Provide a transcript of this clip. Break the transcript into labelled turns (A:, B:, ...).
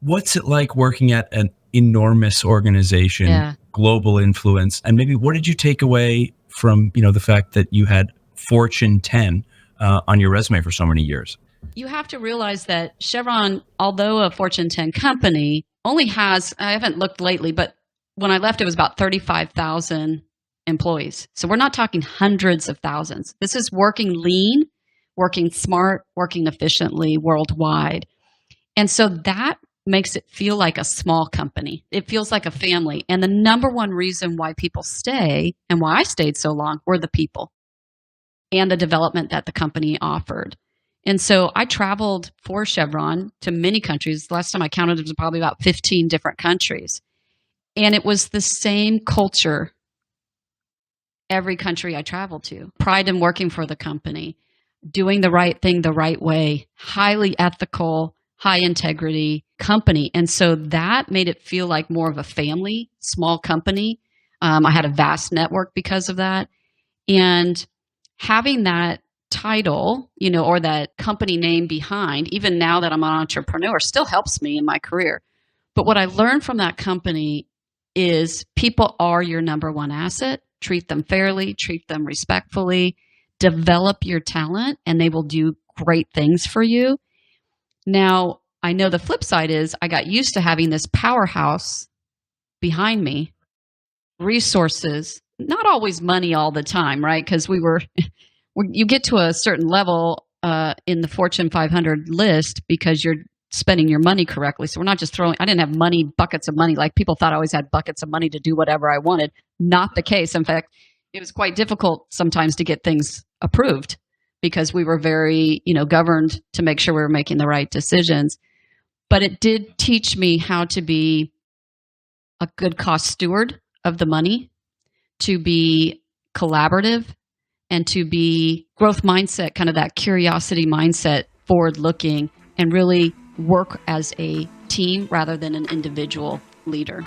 A: What's it like working at an enormous organization,
B: Yeah.
A: global influence, and maybe what did you take away from the fact that you had Fortune 10 on your resume for so many years?
B: You have to realize that Chevron, although a Fortune 10 company, only has, I haven't looked lately, but when I left, it was about 35,000 employees. So we're not talking hundreds of thousands. This is working lean, working smart, working efficiently worldwide. And so that makes it feel like a small company. It feels like a family. And the number one reason why people stay and why I stayed so long were the people and the development that the company offered. And so I traveled for Chevron to many countries. Last time I counted, it was probably about 15 different countries. And it was the same culture every country I traveled to. Pride in working for the company, doing the right thing the right way, highly ethical, high integrity company. And so that made it feel like more of a family, small company. I had a vast network because of that. And having that title, or that company name behind, even now that I'm an entrepreneur, still helps me in my career. But what I learned from that company is people are your number one asset. Treat them fairly, treat them respectfully, develop your talent, and they will do great things for you. Now, I know the flip side is I got used to having this powerhouse behind me, resources, not always money all the time, right? Because you get to a certain level in the Fortune 500 list because you're spending your money correctly. So we're not just I didn't have buckets of money. Like people thought I always had buckets of money to do whatever I wanted. Not the case. In fact, it was quite difficult sometimes to get things approved because we were very, governed to make sure we were making the right decisions. But it did teach me how to be a good cost steward of the money, to be collaborative, and to be growth mindset, kind of that curiosity mindset, forward looking, and really work as a team rather than an individual leader.